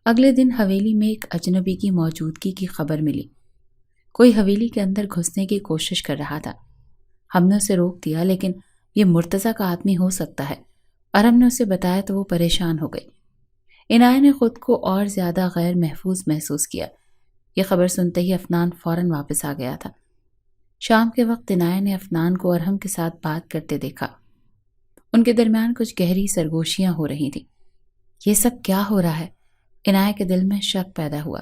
اگلے دن حویلی میں ایک اجنبی کی موجودگی کی خبر ملی۔ کوئی حویلی کے اندر گھسنے کی کوشش کر رہا تھا۔ ہم نے اسے روک دیا، لیکن یہ مرتضیٰ کا آدمی ہو سکتا ہے، اور ہم نے اسے بتایا تو وہ پریشان ہو گئی۔ عنایہ نے خود کو اور زیادہ غیر محفوظ محسوس کیا۔ یہ خبر سنتے ہی افنان فوراً واپس آ گیا تھا۔ شام کے وقت عنایہ نے افنان کو ارحم کے ساتھ بات کرتے دیکھا۔ ان کے درمیان کچھ گہری سرگوشیاں ہو رہی تھیں۔ یہ سب کیا ہو رہا ہے؟ عنایہ کے دل میں شک پیدا ہوا۔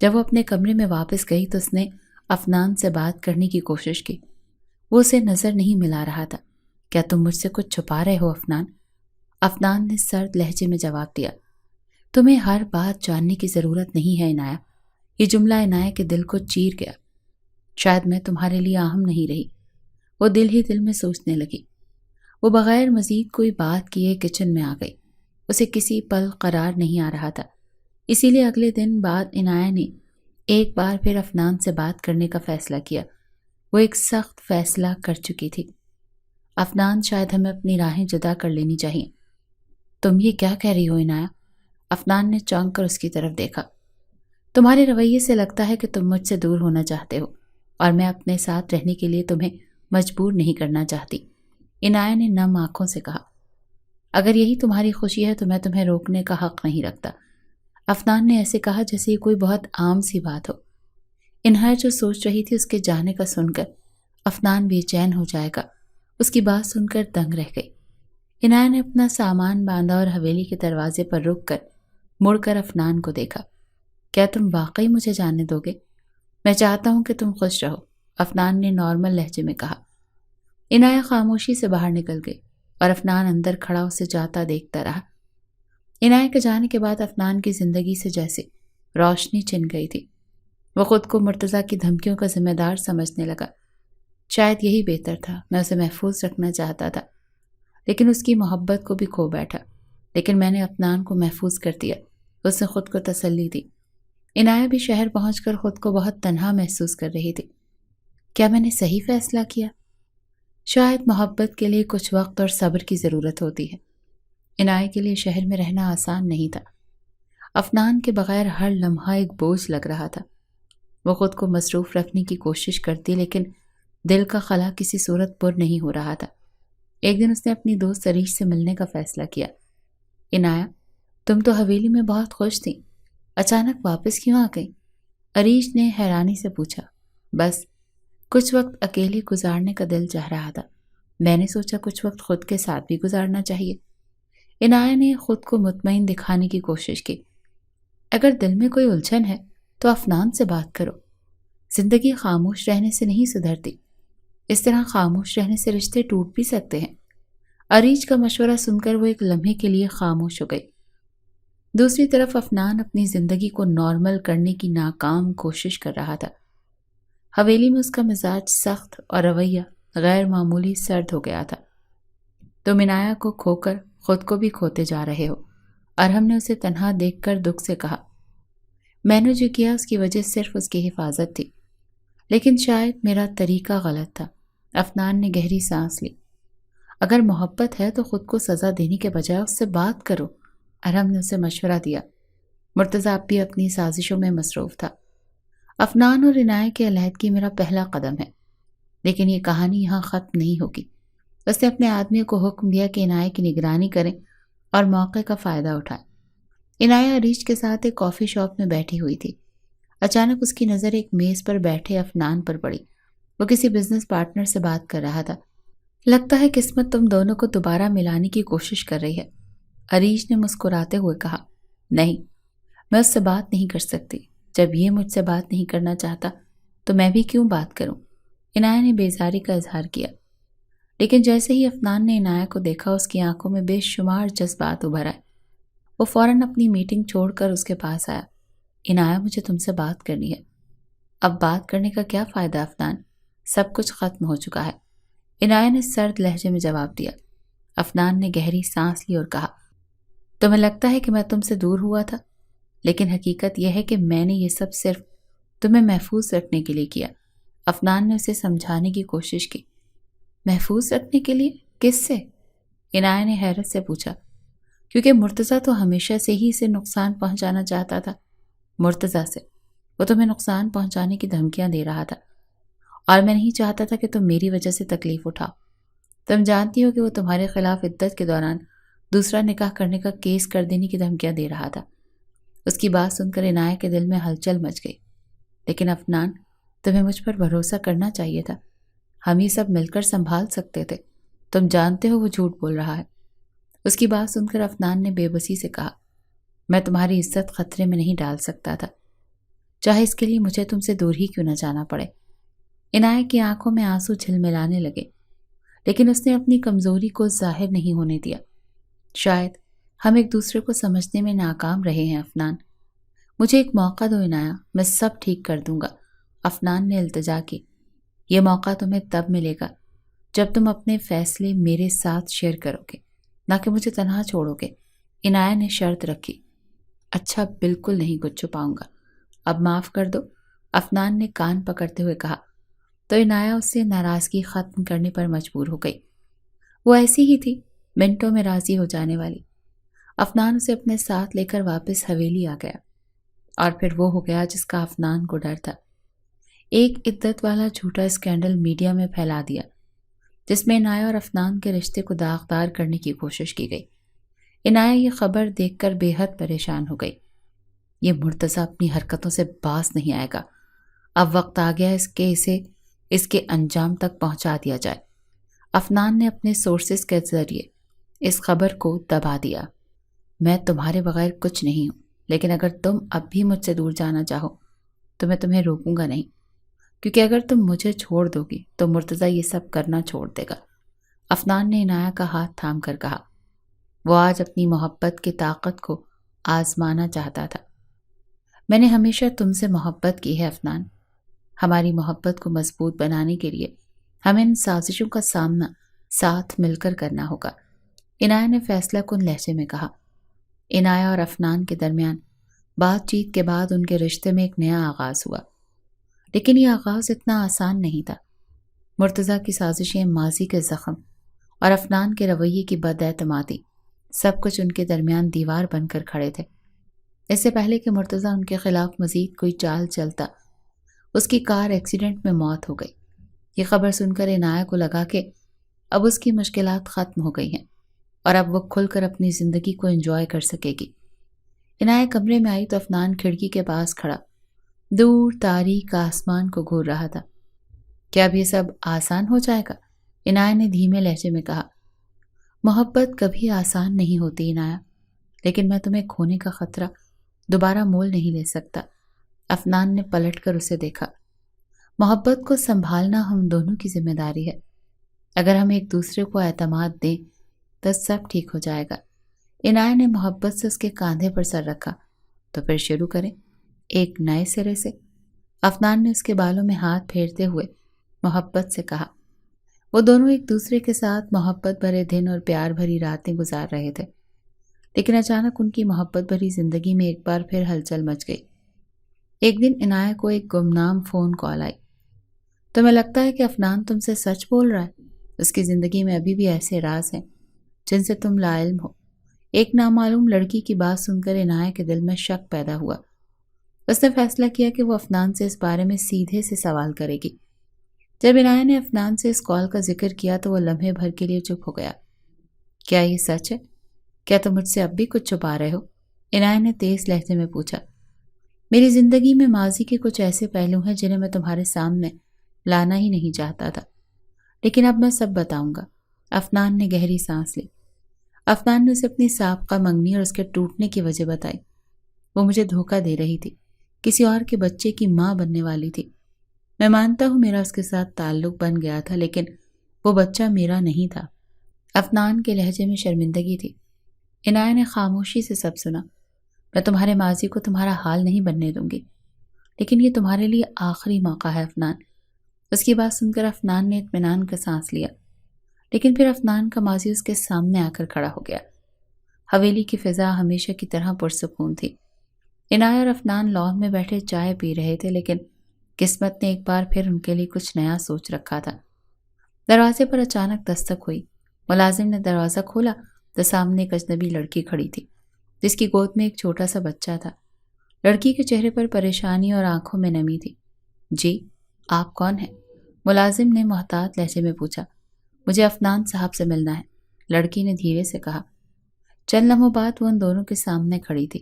جب وہ اپنے کمرے میں واپس گئی تو اس نے افنان سے بات کرنے کی کوشش کی۔ وہ اسے نظر نہیں ملا رہا تھا۔ کیا تم مجھ سے کچھ چھپا رہے ہو افنان؟ افنان نے سرد لہجے میں جواب دیا۔ تمہیں ہر بات جاننے کی ضرورت نہیں ہے عنایہ۔ یہ جملہ عنایہ کے دل کو چیر گیا۔ شاید میں تمہارے لیے اہم نہیں رہی، وہ دل ہی دل میں سوچنے لگی۔ وہ بغیر مزید کوئی بات کیے کچن میں آ گئی۔ اسے کسی پل قرار نہیں آ رہا تھا، اسی لیے اگلے دن بعد عنایہ نے ایک بار پھر افنان سے بات کرنے کا فیصلہ کیا۔ وہ ایک سخت فیصلہ کر چکی تھی۔ افنان، شاید ہمیں اپنی راہیں جدا کر لینی چاہیے۔ تم یہ کیا کہہ رہی ہو عنایہ؟ افنان نے چونک کر اس کی طرف دیکھا۔ تمہارے رویے سے لگتا ہے کہ تم مجھ سے دور ہونا چاہتے ہو، اور میں اپنے ساتھ رہنے کے لیے تمہیں مجبور نہیں کرنا چاہتی، عنایہ نے نم آنکھوں سے کہا۔ اگر یہی تمہاری خوشی ہے تو میں تمہیں روکنے کا حق نہیں رکھتا، افنان نے ایسے کہا جیسے یہ کوئی بہت عام سی بات ہو۔ عنایہ جو سوچ رہی تھی اس کے جانے کا سن کر افنان بے چین ہو جائے گا، اس کی بات سن کر دنگ رہ گئی۔ عنایہ نے اپنا سامان باندھا اور حویلی کے دروازے پر رک کر مڑ کر افنان کو دیکھا۔ کیا تم واقعی مجھے جانے دو گے؟ میں چاہتا ہوں کہ تم خوش رہو، افنان نے نارمل لہجے میں کہا۔ عنایہ خاموشی سے باہر نکل گئی اور افنان اندر کھڑا اسے جاتا دیکھتا رہا۔ عنایہ کے جانے کے بعد افنان کی زندگی سے جیسے روشنی چھن گئی تھی۔ وہ خود کو مرتضیٰ کی دھمکیوں کا ذمہ دار سمجھنے لگا۔ شاید یہی بہتر تھا، میں اسے محفوظ رکھنا چاہتا تھا، لیکن اس کی محبت کو بھی کھو بیٹھا۔ لیکن میں نے افنان کو محفوظ کر دیا، اس نے خود کو تسلی دی۔ عنایہ بھی شہر پہنچ کر خود کو بہت تنہا محسوس کر رہی تھی۔ کیا میں نے صحیح فیصلہ کیا؟ شاید محبت کے لیے کچھ وقت اور صبر کی ضرورت ہوتی ہے۔ عنایہ کے لیے شہر میں رہنا آسان نہیں تھا۔ افنان کے بغیر ہر لمحہ ایک بوجھ لگ رہا تھا۔ وہ خود کو مصروف رکھنے کی کوشش کرتی، لیکن دل کا خلا کسی صورت پر نہیں ہو رہا تھا۔ ایک دن اس نے اپنی دوست عریش سے ملنے کا فیصلہ کیا۔ عنایہ، تم تو حویلی میں بہت خوش تھیں، اچانک واپس کیوں آ گئی؟ عریش نے حیرانی سے پوچھا۔ بس کچھ وقت اکیلے گزارنے کا دل چاہ رہا تھا، میں نے سوچا کچھ وقت خود کے ساتھ بھی گزارنا چاہیے۔ عنایہ نے خود کو مطمئن دکھانے کی کوشش کی۔ اگر دل میں کوئی الجھن ہے تو افنان سے بات کرو، زندگی خاموش رہنے سے نہیں سدھرتی، اس طرح خاموش رہنے سے رشتے ٹوٹ بھی سکتے ہیں۔ عریش کا مشورہ سن کر وہ ایک لمحے کے لیے خاموش ہو گئی۔ دوسری طرف افنان اپنی زندگی کو نارمل کرنے کی ناکام کوشش کر رہا تھا۔ حویلی میں اس کا مزاج سخت اور رویہ غیر معمولی سرد ہو گیا تھا۔ تم عنایہ کو کھو کر خود کو بھی کھوتے جا رہے ہو، ارحم نے اسے تنہا دیکھ کر دکھ سے کہا۔ میں نے جو کیا اس کی وجہ صرف اس کی حفاظت تھی، لیکن شاید میرا طریقہ غلط تھا۔ افنان نے گہری سانس لی۔ اگر محبت ہے تو خود کو سزا دینے کے بجائے اس سے بات کرو، ارحم نے اسے مشورہ دیا۔ مرتضیٰ اب بھی اپنی سازشوں میں مصروف تھا۔ افنان اور عنایہ کی علیحدگی میرا پہلا قدم ہے، لیکن یہ کہانی یہاں ختم نہیں ہوگی۔ اس نے اپنے آدمیوں کو حکم دیا کہ عنایہ کی نگرانی کریں اور موقع کا فائدہ اٹھائیں۔ عنایہ عریش کے ساتھ ایک کافی شاپ میں بیٹھی ہوئی تھی۔ اچانک اس کی نظر ایک میز پر بیٹھے افنان پر پڑی۔ وہ کسی بزنس پارٹنر سے بات کر رہا تھا۔ لگتا ہے قسمت تم دونوں کو دوبارہ ملانے کی کوشش کر رہی ہے، عریش نے مسکراتے ہوئے کہا۔ نہیں، میں اس سے بات نہیں کر سکتی۔ جب یہ مجھ سے بات نہیں کرنا چاہتا تو میں بھی کیوں بات کروں؟ عنایہ نے بیزاری کا اظہار کیا۔ لیکن جیسے ہی افنان نے عنایہ کو دیکھا اس کی آنکھوں میں بے شمار جذبات ابھر آئے۔ وہ فوراً اپنی میٹنگ چھوڑ کر اس کے پاس آیا۔ عنایہ مجھے تم سے بات کرنی ہے۔ اب بات کرنے کا کیا فائدہ افنان، سب کچھ ختم ہو چکا ہے، عنایہ نے سرد لہجے میں جواب دیا۔ افنان نے گہری سانس لی اور کہا، تمہیں لگتا ہے کہ میں تم سے دور ہوا تھا، لیکن حقیقت یہ ہے کہ میں نے یہ سب صرف تمہیں محفوظ رکھنے کے لیے کیا۔ افنان نے اسے سمجھانے کی کوشش کی۔ محفوظ رکھنے کے لیے؟ کس سے؟ عنایہ نے حیرت سے پوچھا۔ کیونکہ مرتضیٰ تو ہمیشہ سے ہی اسے نقصان پہنچانا چاہتا تھا۔ مرتضیٰ سے؟ وہ تمہیں نقصان پہنچانے کی دھمکیاں دے رہا تھا، اور میں نہیں چاہتا تھا کہ تم میری وجہ سے تکلیف اٹھاؤ۔ تم جانتی ہو کہ وہ تمہارے خلاف عدت کے دوران دوسرا نکاح کرنے کا کیس کر دینے کی دھمکیاں دے رہا تھا۔ اس کی بات سن کر عنایہ کے دل میں ہلچل مچ گئی۔ لیکن افنان، تمہیں مجھ پر بھروسہ کرنا چاہیے تھا، ہم یہ سب مل کر سنبھال سکتے تھے۔ تم جانتے ہو وہ جھوٹ بول رہا ہے۔ اس کی بات سن کر افنان نے بے بسی سے کہا، میں تمہاری عزت خطرے میں نہیں ڈال سکتا تھا، چاہے اس کے لیے مجھے تم سے دور ہی کیوں نہ جانا پڑے۔ عنایہ کی آنکھوں میں آنسو جھلملانے لگے، لیکن اس نے اپنی کمزوری کو ظاہر نہیں ہونے دیا۔ شاید ہم ایک دوسرے کو سمجھنے میں ناکام رہے ہیں افنان، مجھے ایک موقع دو عنایہ، میں سب ٹھیک کر دوں گا۔ افنان نے التجا کی۔ یہ موقع تمہیں تب ملے گا جب تم اپنے فیصلے میرے ساتھ شیئر کرو گے، نہ کہ مجھے تنہا چھوڑو گے۔ عنایہ نے شرط رکھی۔ اچھا، بالکل نہیں کچھ چھپاؤں گا، اب معاف کر دو، افنان نے کان پکڑتے ہوئے کہا۔ تو عنایہ اس سے ناراضگی ختم کرنے پر مجبور ہو گئی۔ وہ ایسی ہی تھی، منٹوں میں راضی ہو جانے والی۔ افنان اسے اپنے ساتھ لے کر واپس حویلی آ گیا، اور پھر وہ ہو گیا جس کا افنان کو ڈر تھا۔ ایک عدت والا جھوٹا اسکینڈل میڈیا میں پھیلا دیا، جس میں عنایہ اور افنان کے رشتے کو داغدار کرنے کی کوشش کی گئی۔ عنایہ یہ خبر دیکھ کر بے حد پریشان ہو گئی۔ یہ مرتضیٰ اپنی حرکتوں سے باز نہیں آئے گا، اب وقت آ گیا اسے اس کے انجام تک پہنچا دیا جائے۔ افنان نے اپنے سورسز کے ذریعے اس خبر کو دبا دیا۔ میں تمہارے بغیر کچھ نہیں ہوں، لیکن اگر تم اب بھی مجھ سے دور جانا چاہو تو میں تمہیں روکوں گا نہیں، کیونکہ اگر تم مجھے چھوڑ دو گی تو مرتضیٰ یہ سب کرنا چھوڑ دے گا۔ افنان نے عنایہ کا ہاتھ تھام کر کہا۔ وہ آج اپنی محبت کی طاقت کو آزمانا چاہتا تھا۔ میں نے ہمیشہ تم سے محبت کی ہے افنان، ہماری محبت کو مضبوط بنانے کے لیے ہمیں ان سازشوں کا سامنا ساتھ مل کر کرنا ہوگا، عنایہ نے فیصلہ کن لہجے میں کہا۔ عنایہ اور افنان کے درمیان بات چیت کے بعد ان کے رشتے میں ایک نیا آغاز ہوا، لیکن یہ آغاز اتنا آسان نہیں تھا۔ مرتضیٰ کی سازشیں، ماضی کے زخم اور افنان کے رویے کی بد اعتمادی، سب کچھ ان کے درمیان دیوار بن کر کھڑے تھے۔ اس سے پہلے کہ مرتضیٰ ان کے خلاف مزید کوئی چال چلتا، اس کی کار ایکسیڈنٹ میں موت ہو گئی۔ یہ خبر سن کر عنایہ کو لگا کہ اب اس کی مشکلات ختم ہو گئی ہیں اور اب وہ کھل کر اپنی زندگی کو انجوائے کر سکے گی۔ عنایہ کمرے میں آئی تو افنان کھڑکی کے پاس کھڑا دور تاریک آسمان کو گھور رہا تھا۔ کیا اب یہ سب آسان ہو جائے گا؟ عنایہ نے دھیمے لہجے میں کہا۔ محبت کبھی آسان نہیں ہوتی عنایہ، لیکن میں تمہیں کھونے کا خطرہ دوبارہ مول نہیں لے سکتا۔ افنان نے پلٹ کر اسے دیکھا۔ محبت کو سنبھالنا ہم دونوں کی ذمہ داری ہے، اگر ہم ایک دوسرے کو اعتماد دیں تو سب ٹھیک ہو جائے گا۔ عنایہ نے محبت سے اس کے کاندھے پر سر رکھا۔ تو پھر شروع کریں ایک نئے سرے سے، افنان نے اس کے بالوں میں ہاتھ پھیرتے ہوئے محبت سے کہا۔ وہ دونوں ایک دوسرے کے ساتھ محبت بھرے دن اور پیار بھری راتیں گزار رہے تھے، لیکن اچانک ان کی محبت بھری زندگی میں ایک بار پھر ہلچل مچ گئی۔ ایک دن عنایہ کو ایک گمنام فون کال آئی۔ تمہیں لگتا ہے کہ افنان تم سے سچ بول رہا ہے؟ اس کی زندگی میں ابھی بھی ایسے راز ہیں جن سے تم لا علم ہو۔ ایک نامعلوم لڑکی کی بات سن کر عنایہ کے دل میں شک پیدا ہوا۔ اس نے فیصلہ کیا کہ وہ افنان سے اس بارے میں سیدھے سے سوال کرے گی۔ جب عنایہ نے افنان سے اس کال کا ذکر کیا تو وہ لمحے بھر کے لیے چپ ہو گیا۔ کیا یہ سچ ہے؟ کیا تم مجھ سے اب بھی کچھ چھپا رہے ہو؟ عنایہ نے تیز لہجے میں پوچھا۔ میری زندگی میں ماضی کے کچھ ایسے پہلو ہیں جنہیں میں تمہارے سامنے لانا ہی نہیں چاہتا تھا، لیکن اب میں سب بتاؤں گا۔ افنان نے گہری سانس لی۔ افنان نے اسے اپنی سابقہ منگنی اور اس کے ٹوٹنے کی وجہ بتائی۔ وہ مجھے دھوکہ دے رہی تھی، کسی اور کے بچے کی ماں بننے والی تھی۔ میں مانتا ہوں میرا اس کے ساتھ تعلق بن گیا تھا، لیکن وہ بچہ میرا نہیں تھا۔ افنان کے لہجے میں شرمندگی تھی۔ عنایہ نے خاموشی سے سب سنا۔ میں تمہارے ماضی کو تمہارا حال نہیں بننے دوں گی، لیکن یہ تمہارے لیے آخری موقع ہے افنان۔ اس کی بات سن کر افنان نے اطمینان کا سانس لیا، لیکن پھر افنان کا ماضی اس کے سامنے آ کر کھڑا ہو گیا۔ حویلی کی فضا ہمیشہ کی طرح پرسکون تھی۔ عنایہ اور افنان لان میں بیٹھے چائے پی رہے تھے، لیکن قسمت نے ایک بار پھر ان کے لیے کچھ نیا سوچ رکھا تھا۔ دروازے پر اچانک دستک ہوئی۔ ملازم نے دروازہ کھولا تو سامنے ایک اجنبی لڑکی کھڑی تھی، جس کی گود میں ایک چھوٹا سا بچہ تھا۔ لڑکی کے چہرے پر پریشانی اور آنکھوں میں نمی تھی۔ جی، آپ کون ہیں؟ ملازم نے محتاط لہجے میں پوچھا۔ مجھے افنان صاحب سے ملنا ہے، لڑکی نے دھیرے سے کہا۔ چند لمحوں بعد وہ ان دونوں کے سامنے کھڑی تھی۔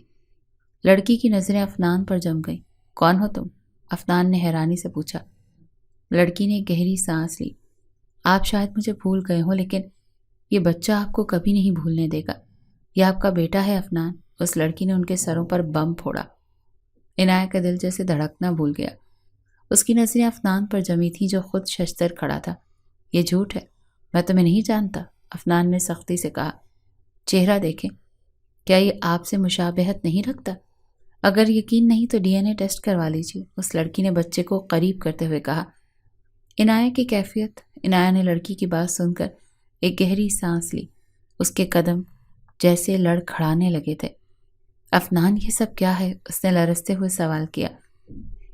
لڑکی کی نظریں افنان پر جم گئیں۔ کون ہو تم؟ افنان نے حیرانی سے پوچھا۔ لڑکی نے گہری سانس لی۔ آپ شاید مجھے بھول گئے ہو، لیکن یہ بچہ آپ کو کبھی نہیں بھولنے دے گا۔ یہ آپ کا بیٹا ہے افنان۔ اس لڑکی نے ان کے سروں پر بم پھوڑا۔ عنایہ کا دل جیسے دھڑکنا بھول گیا۔ اس کی نظریں افنان پر جمی تھیں جو خود ششدر کھڑا تھا۔ یہ جھوٹ ہے، میں تمہیں نہیں جانتا، افنان نے سختی سے کہا۔ چہرہ دیکھیں، کیا یہ آپ سے مشابہت نہیں رکھتا؟ اگر یقین نہیں تو ڈی این اے ٹیسٹ کروا لیجیے، اس لڑکی نے بچے کو قریب کرتے ہوئے کہا۔ عنایہ کی کیفیت۔ عنایہ نے لڑکی کی بات سن کر ایک گہری سانس لی۔ اس کے قدم جیسے لڑکھڑانے لگے تھے۔ افنان، یہ سب کیا ہے؟ اس نے لرزتے ہوئے سوال کیا۔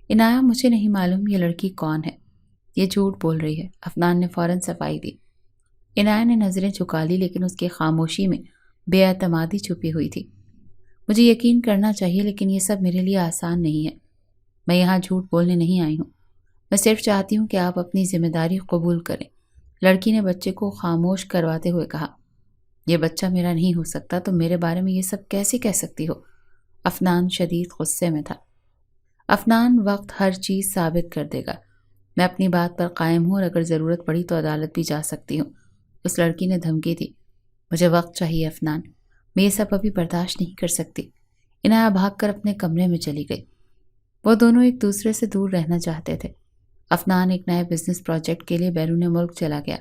عنایہ، مجھے نہیں معلوم یہ لڑکی کون ہے۔ یہ جھوٹ بول رہی ہے، افنان نے فوراً صفائی دی۔ عنایہ نے نظریں جھکا لی، لیکن اس کی خاموشی میں بے اعتمادی چھپی ہوئی تھی۔ مجھے یقین کرنا چاہیے، لیکن یہ سب میرے لیے آسان نہیں ہے۔ میں یہاں جھوٹ بولنے نہیں آئی ہوں، میں صرف چاہتی ہوں کہ آپ اپنی ذمہ داری قبول کریں، لڑکی نے بچے کو خاموش کرواتے ہوئے کہا۔ یہ بچہ میرا نہیں ہو سکتا، تم میرے بارے میں یہ سب کیسے کہہ سکتی ہو؟ افنان شدید غصے میں تھا۔ افنان، وقت ہر چیز ثابت کر دے گا۔ میں اپنی بات پر قائم ہوں اور اگر ضرورت پڑی تو عدالت بھی جا سکتی ہوں، اس لڑکی نے دھمکی دی۔ مجھے وقت چاہیے افنان، میں یہ سب ابھی برداشت نہیں کر سکتی۔ عنایہ بھاگ کر اپنے کمرے میں چلی گئی۔ وہ دونوں ایک دوسرے سے دور رہنا چاہتے تھے۔ افنان ایک نئے بزنس پروجیکٹ کے لیے بیرون ملک چلا گیا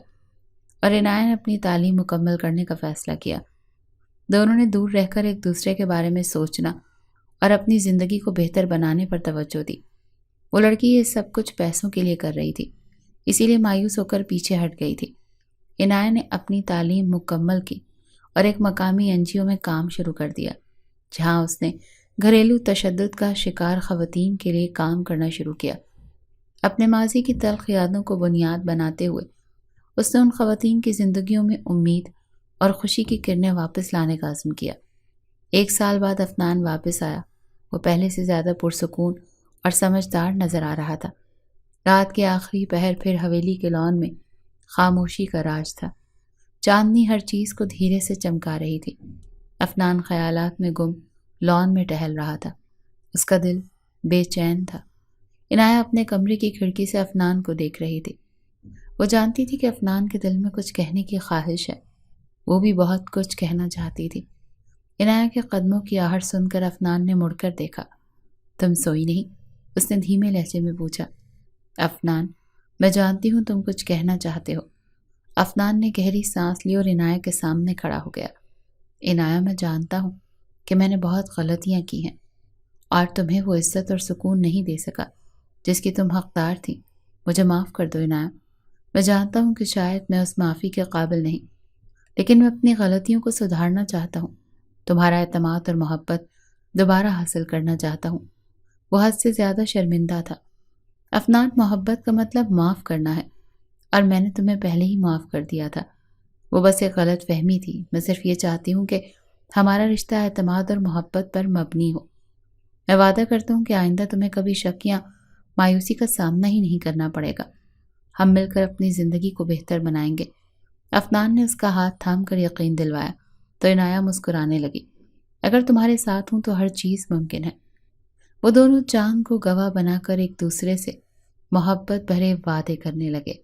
اور عنایہ نے اپنی تعلیم مکمل کرنے کا فیصلہ کیا۔ دونوں نے دور رہ کر ایک دوسرے کے بارے میں سوچنا اور اپنی زندگی کو بہتر بنانے پر توجہ دی۔ وہ لڑکی یہ سب کچھ پیسوں کے لیے کر رہی تھی، اسی لیے مایوس ہو کر پیچھے ہٹ گئی تھی۔ عنایہ نے اپنی تعلیم مکمل کی اور ایک مقامی این جی او میں کام شروع کر دیا، جہاں اس نے گھریلو تشدد کا شکار خواتین کے لیے کام کرنا شروع کیا۔ اپنے ماضی کی تلخ یادوں کو بنیاد بناتے ہوئے اس نے ان خواتین کی زندگیوں میں امید اور خوشی کی کرنیں واپس لانے کا عزم کیا۔ 1 سال بعد افنان واپس آیا۔ وہ پہلے سے زیادہ پرسکون اور سمجھدار نظر آ رہا تھا۔ رات کے آخری پہر پھر حویلی کے لان میں خاموشی کا راج تھا۔ چاندنی ہر چیز کو دھیرے سے چمکا رہی تھی۔ افنان خیالات میں گم لان میں ٹہل رہا تھا۔ اس کا دل بے چین تھا۔ عنایہ اپنے کمرے کی کھڑکی سے افنان کو دیکھ رہی تھی۔ وہ جانتی تھی کہ افنان کے دل میں کچھ کہنے کی خواہش ہے، وہ بھی بہت کچھ کہنا چاہتی تھی۔ عنایہ کے قدموں کی آہٹ سن کر افنان نے مڑ کر دیکھا۔ تم سوئی نہیں؟ اس نے دھیمے لہجے میں پوچھا۔ افنان، میں جانتی ہوں تم کچھ کہنا چاہتے ہو۔ افنان نے گہری سانس لی اور عنایہ کے سامنے کھڑا ہو گیا۔ عنایہ، میں جانتا ہوں کہ میں نے بہت غلطیاں کی ہیں اور تمہیں وہ عزت اور سکون نہیں دے سکا جس کی تم حقدار تھی۔ مجھے معاف کر دو عنایہ۔ میں جانتا ہوں کہ شاید میں اس معافی کے قابل نہیں، لیکن میں اپنی غلطیوں کو سدھارنا چاہتا ہوں، تمہارا اعتماد اور محبت دوبارہ حاصل کرنا چاہتا ہوں۔ وہ حد سے زیادہ شرمندہ تھا۔ افنان، محبت کا مطلب معاف کرنا ہے، اور میں نے تمہیں پہلے ہی معاف کر دیا تھا۔ وہ بس ایک غلط فہمی تھی۔ میں صرف یہ چاہتی ہوں کہ ہمارا رشتہ اعتماد اور محبت پر مبنی ہو۔ میں وعدہ کرتا ہوں کہ آئندہ تمہیں کبھی شک یا مایوسی کا سامنا ہی نہیں کرنا پڑے گا۔ ہم مل کر اپنی زندگی کو بہتر بنائیں گے۔ افنان نے اس کا ہاتھ تھام کر یقین دلوایا تو عنایہ مسکرانے لگی۔ اگر تمہارے ساتھ ہوں تو ہر چیز ممکن ہے۔ وہ دونوں چاند کو گواہ بنا کر ایک دوسرے سے محبت بھرے وعدے کرنے لگے۔